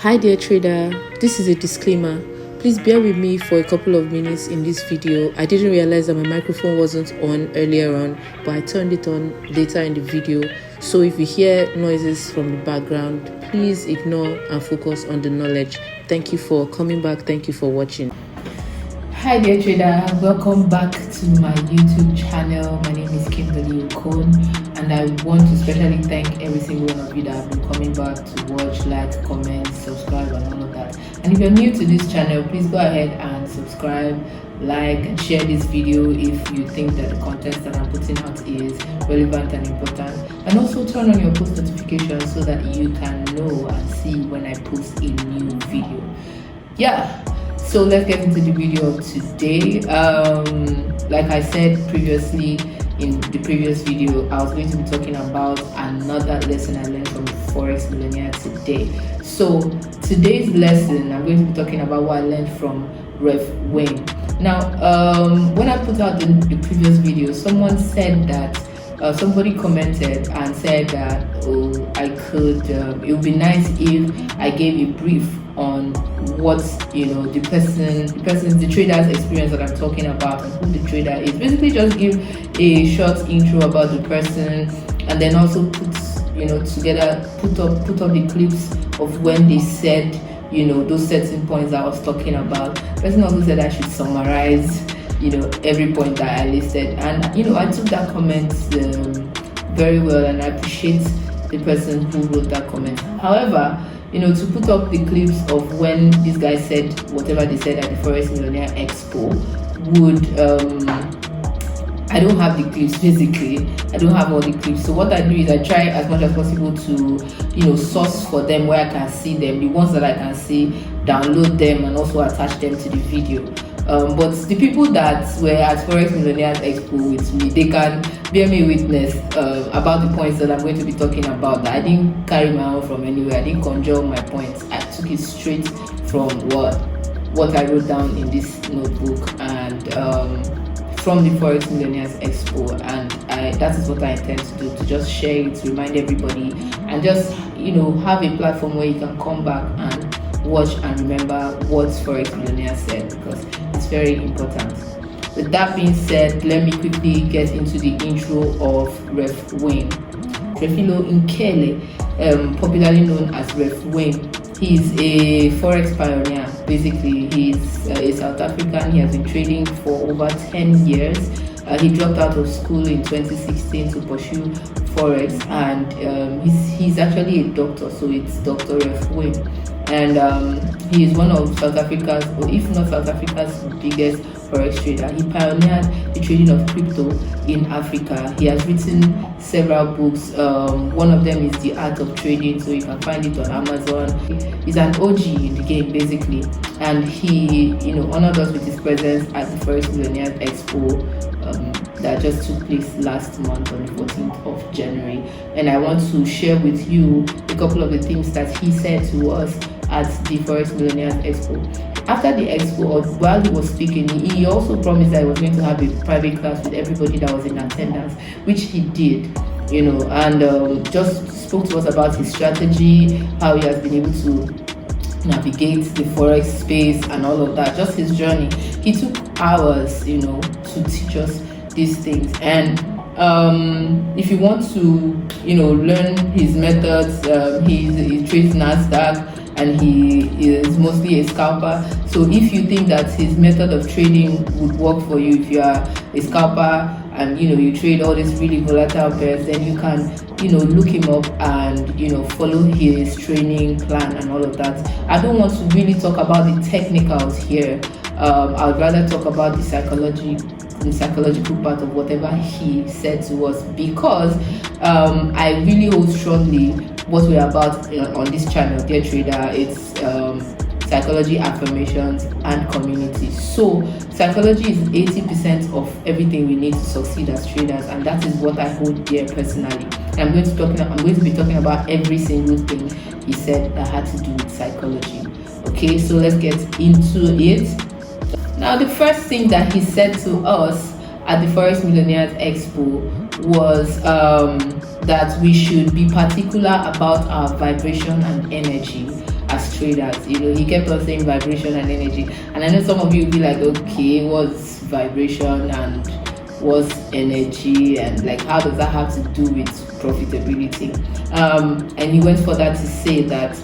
Hi dear trader, this is a disclaimer. Please bear with me for a couple of minutes in this video. I didn't realize that my microphone wasn't on earlier on, but I turned it on later in the video. So if you hear noises from the background, please ignore and focus on the knowledge. Thank you for coming back. Thank you for watching. Hi dear trader, welcome back to my YouTube channel. My name is Kimberly Okon, and I want to especially thank every single one of you that have been coming back to watch, like, comment, subscribe and all of that. And if you're new to this channel, please go ahead and subscribe, like and share this video if you think that the content that I'm putting out is relevant and important. And also turn on your post notifications so that you can know and see when I post a new video. So let's get into the video of today. Like I said previously in the previous video, I was going to be talking about another lesson I learned from Forex Millionaire today. So today's lesson, I'm going to be talking about what I learned from Ref Wayne. Now, when I put out the previous video, someone said that somebody commented and said that it would be nice if I gave a brief on what the trader's experience that I'm talking about and who the trader is. Basically just give a short intro about the person, and then also put up the clips of when they said those certain points I was talking about. The person also said I should summarize every point that I listed, and I took that comment very well, and I appreciate the person who wrote that comment. However, to put up the clips of when this guy said whatever they said at the Forex Millionaire Expo I don't have the clips. Basically, I don't have all the clips. So what I do is I try as much as possible to source for them where I can see them, the ones that I can see, download them and also attach them to the video. But the people that were at Forex Millionaire Expo with me, they can bear me witness about the points that I'm going to be talking about. I didn't carry my own from anywhere. I didn't conjure my points. I took it straight from what I wrote down in this notebook and from the Forex Millionaires Expo, and that is what I intend to do, to just share it, remind everybody, and just have a platform where you can come back and watch and remember what Forex Millionaire said, because it's very important. With that being said, let me quickly get into the intro of Ref Wayne. Refilo Nkele, popularly known as Ref Wayne. He's a Forex pioneer. Basically, he's a South African. He has been trading for over 10 years. He dropped out of school in 2016 to pursue Forex, and he's actually a doctor, so it's Dr. Ref Wayne. And he is one of South Africa's, or if not South Africa's, biggest Forex trader. He pioneered the trading of crypto in Africa. He has written several books. One of them is The Art of Trading, so you can find it on Amazon. He's an OG in the game, basically, and he honored us with his presence at the Forex Millionaire Expo that just took place last month on the 14th of January. And I want to share with you a couple of the things that he said to us at the Forex Millionaire Expo. After the expo, or while he was speaking, he also promised that he was going to have a private class with everybody that was in attendance, which he did, and just spoke to us about his strategy, how he has been able to navigate the Forex space and all of that, just his journey. He took hours, to teach us these things. And if you want to, learn his methods, he trades NASDAQ, and he is mostly a scalper. So if you think that his method of trading would work for you, if you are a scalper and you trade all these really volatile pairs, then you can look him up and follow his training plan and all of that. I don't want to really talk about the technicals here. I'd rather talk about the psychological part of whatever he said to us, because I really hold strongly what we're about on this channel, dear trader. It's psychology, affirmations and community. So psychology is 80% of everything we need to succeed as traders, and that is what I hold dear personally. And I'm going to be talking about every single thing he said that had to do with psychology. Okay, so let's get into it. Now, the first thing that he said to us at the Forex Millionaires Expo was that we should be particular about our vibration and energy as traders. He kept on saying vibration and energy, and I know some of you will be like, okay, what's vibration and what's energy, and like how does that have to do with profitability? And he went further to say that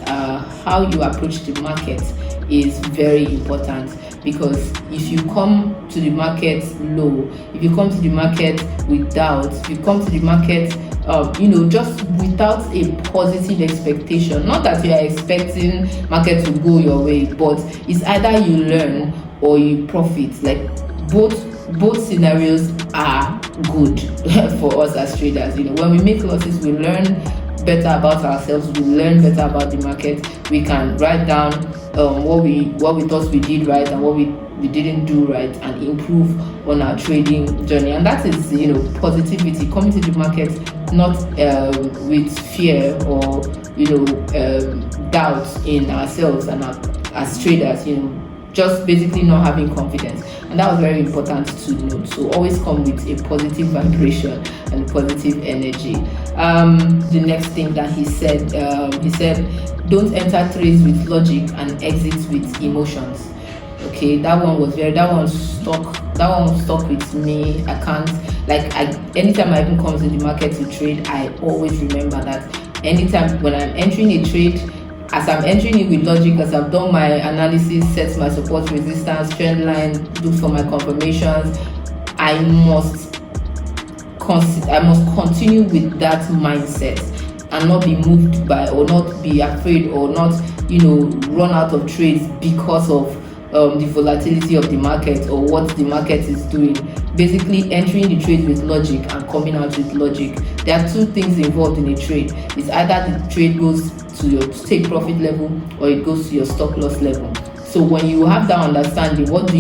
how you approach the market is very important, because if you come to the market low, if you come to the market with doubt, if you come to the market just without a positive expectation, not that you are expecting market to go your way, but it's either you learn or you profit. Like both scenarios are good for us as traders. When we make losses, we learn better about ourselves, we learn better about the market, we can write down what we thought we did right and what we didn't do right, and improve on our trading journey. And that is positivity, coming to the market not with fear or doubt in ourselves and as traders, just basically not having confidence. And that was very important to note. So always come with a positive vibration and positive energy. The next thing that he said, don't enter trades with logic and exit with emotions. Okay, that one stuck with me. I can't, anytime I even come to the market to trade, I always remember that anytime when I'm entering a trade, as I'm entering it with logic, as I've done my analysis, set my support, resistance, trend line, look for my confirmations, I must continue with that mindset and not be moved by, or not be afraid, or not run out of trades because of the volatility of the market or what the market is doing. Basically entering the trade with logic and coming out with logic. There are two things involved in a trade. It's either the trade goes to your take profit level or it goes to your stop loss level. So when you have that understanding, what do?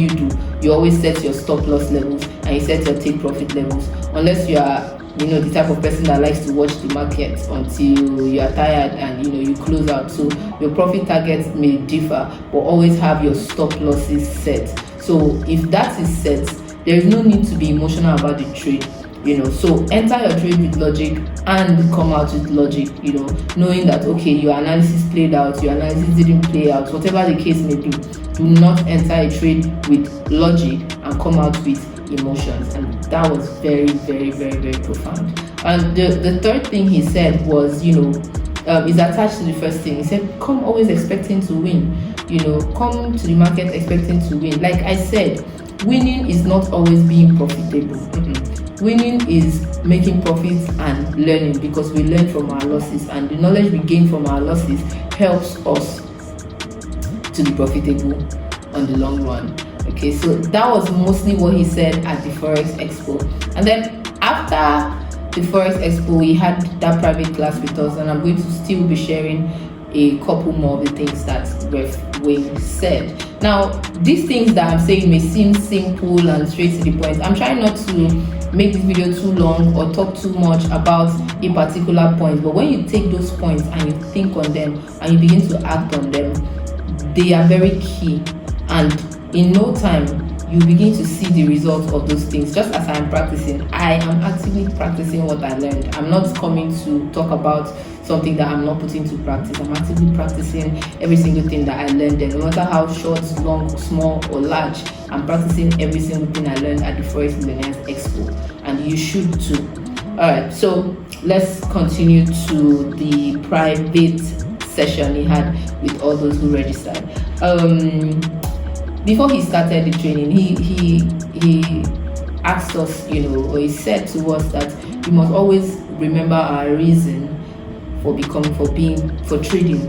You always set your stop loss levels and you set your take profit levels, unless you are the type of person that likes to watch the market until you are tired and you close out. So your profit targets may differ, but always have your stop losses set. So if that is set, there is no need to be emotional about the trade. So enter your trade with logic and come out with logic, knowing that okay, your analysis played out, your analysis didn't play out, whatever the case may be. Do not enter a trade with logic and come out with emotions. And that was very, very, very, very profound. And the third thing he said was, is attached to the first thing. He said, come always expecting to win. Come to the market expecting to win. Like I said, winning is not always being profitable. Winning is making profits and learning, because we learn from our losses, and the knowledge we gain from our losses helps us to be profitable on the long run. Okay, so that was mostly what he said at the Forex Expo. And then after the Forex Expo, we had that private class with us, and I'm going to still be sharing a couple more of the things that were said. Now, these things that I'm saying may seem simple and straight to the point. I'm trying not to make this video too long or talk too much about a particular point, but when you take those points and you think on them and you begin to act on them, they are very key, and in no time you begin to see the results of those things. Just as I'm practicing, I am actively practicing what I learned. I'm not coming to talk about something that I'm not putting to practice. I'm actively practicing every single thing that I learned, and no matter how short, long, small or large, I'm practicing every single thing I learned at the Forex Millionaires Expo, and you should too. Alright, so let's continue to the private session he had with all those who registered. Before he started the training, he asked us, or he said to us that we must always remember our reason for trading,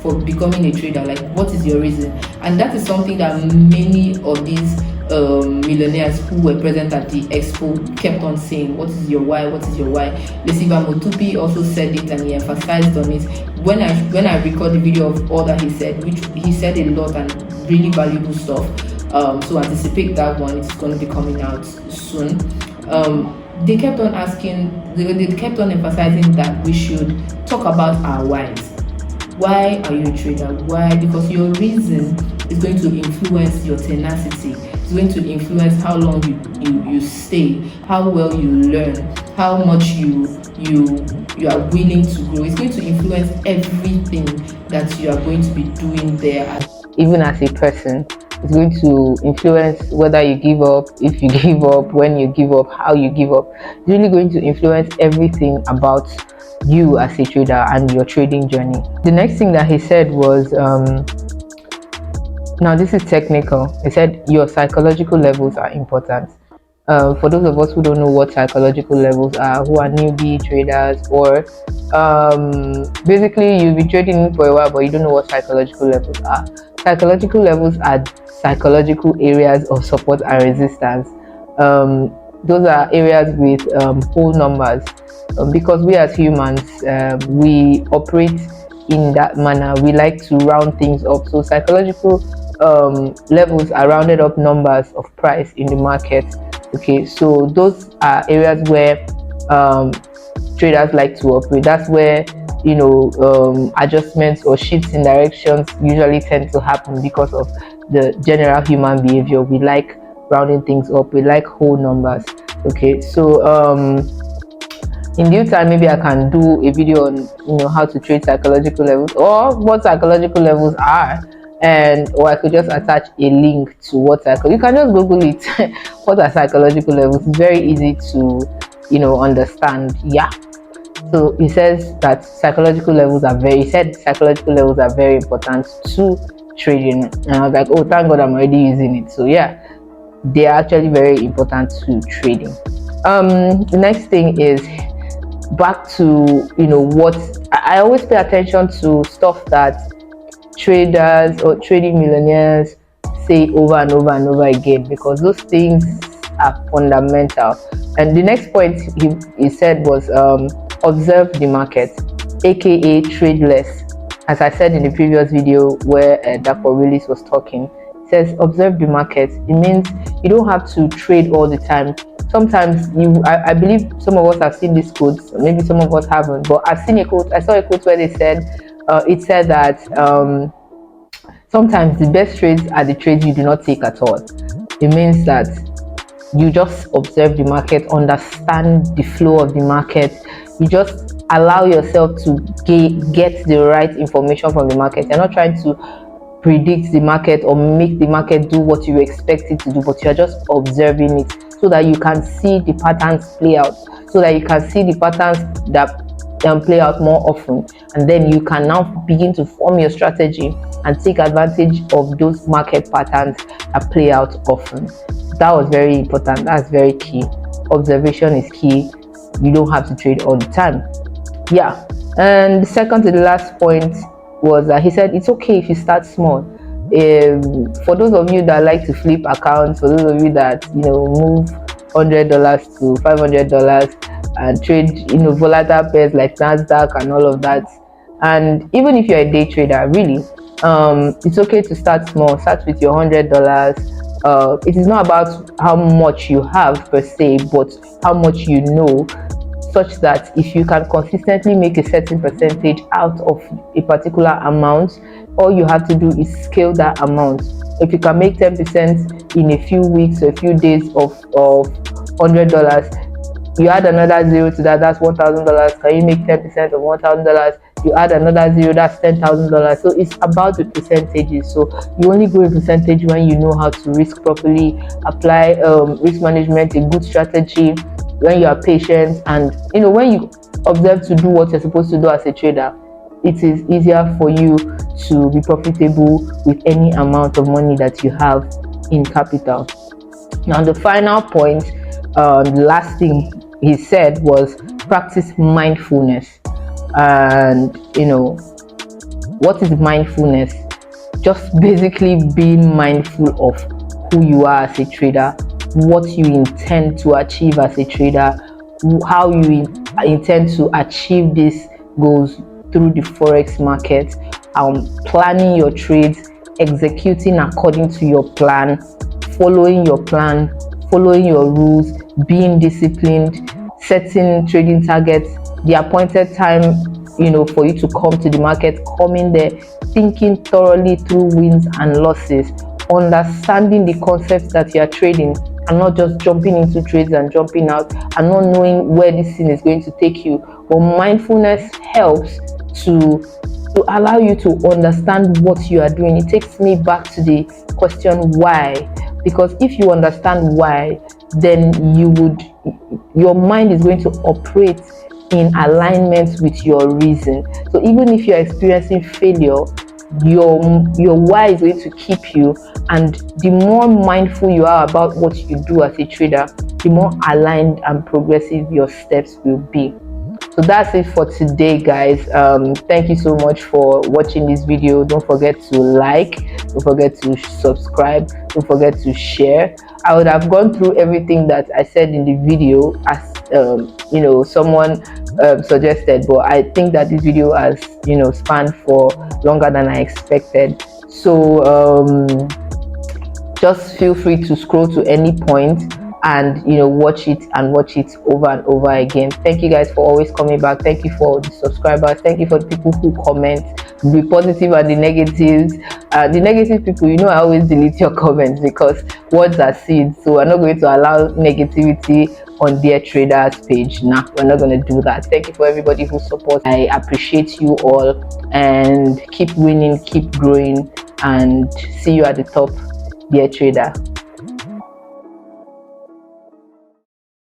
for becoming a trader. Like, what is your reason? And that is something that many of these millionaires who were present at the expo kept on saying. What is your why? What is your why? Lesiba Motupi also said it, and he emphasized on it. When I record the video of all that he said, which he said a lot and really valuable stuff, so anticipate that one. It's going to be coming out soon. They kept on asking, they kept on emphasizing that we should talk about our whys. Why are you a trader? Why? Because your reason is going to influence your tenacity. It's going to influence how long you stay, how well you learn, how much you you are willing to grow. It's going to influence everything that you are going to be doing there. Even as a person, it's going to influence whether you give up, if you give up, when you give up, how you give up. It's really going to influence everything about you as a trader and your trading journey. The next thing that he said was, now this is technical. He said your psychological levels are important. For those of us who don't know what psychological levels are, who are newbie traders, or basically you've been trading for a while but you don't know what psychological levels are. Psychological levels are psychological areas of support and resistance. Those are areas with whole numbers, because we as humans, we operate in that manner. We like to round things up. So psychological levels are rounded up numbers of price in the market. Okay, so those are areas where traders like to operate. That's where adjustments or shifts in directions usually tend to happen because of the general human behavior. We like rounding things up. We like whole numbers. Okay, so in due time maybe I can do a video on how to trade psychological levels, or what psychological levels are, or I could just attach a link to what you can just Google it. What are psychological levels? It's very easy to understand. Yeah. So he says that psychological levels are very important to trading, and I was like, oh, thank God I'm already using it. So yeah, they are actually very important to trading. The next thing is back to what I always pay attention to, stuff that traders or trading millionaires say over and over and over again, because those things are fundamental. And the next point he said was observe the market, aka trade less. As I said in the previous video where Dr. Willis was talking, he says observe the market. It means you don't have to trade all the time. Sometimes I believe some of us have seen these quotes, maybe some of us haven't, but I saw a quote where they said it said that sometimes the best trades are the trades you do not take at all. It means that you just observe the market, understand the flow of the market. You just allow yourself to get the right information from the market. You're not trying to predict the market or make the market do what you expect it to do, but you're just observing it so that you can see the patterns play out, so that you can see the patterns that play out more often, and then you can now begin to form your strategy and take advantage of those market patterns that play out often. That was very important. That's very key. Observation is key. You don't have to trade all the time. Yeah. And the second to the last point was that he said it's okay if you start small. For those of you that like to flip accounts, for those of you that move $100 to $500 and trade volatile pairs like Nasdaq and all of that, and even if you're a day trader, really, it's okay to start small. Start with your $100. It is not about how much you have per se, but how much you know, such that if you can consistently make a certain percentage out of a particular amount, all you have to do is scale that amount. If you can make 10% in a few weeks or a few days of $100, you add another zero to that, that's $1,000. Can you make 10% of $1,000? You add another zero, that's $10,000. So it's about the percentages. So you only go in percentage when you know how to risk properly, apply risk management, a good strategy, when you are patient, and when you observe to do what you're supposed to do as a trader, it is easier for you to be profitable with any amount of money that you have in capital. Now the final point, the last thing he said was practice mindfulness. And what is mindfulness? Just basically being mindful of who you are as a trader, what you intend to achieve as a trader, how you intend to achieve these goals through the forex market, planning your trades, executing according to your plan, following your plan, following your rules, being disciplined, setting trading targets, the appointed time for you to come to the market, coming there, thinking thoroughly through wins and losses, understanding the concepts that you are trading, and not just jumping into trades and jumping out and not knowing where this thing is going to take you. But mindfulness helps to allow you to understand what you are doing. It takes me back to the question why, because if you understand why, then your mind is going to operate in alignment with your reason. So even if you're experiencing failure, your why is going to keep you, and the more mindful you are about what you do as a trader, the more aligned and progressive your steps will be. So that's it for today, guys. Thank you so much for watching this video. Don't forget to like, don't forget to subscribe, don't forget to share. I would have gone through everything that I said in the video as someone suggested, but I think that this video has spanned for longer than I expected. So just feel free to scroll to any point and watch it over and over again. Thank you guys for always coming back. Thank you for the subscribers. Thank you for the people who comment, the positive and the negatives. The negative people, I always delete your comments because words are seeds, so we're not going to allow negativity on their traders page. Nah, we're not going to do that. Thank you for everybody who supports. I appreciate you all, and keep winning, keep growing, and see you at the top, dear trader.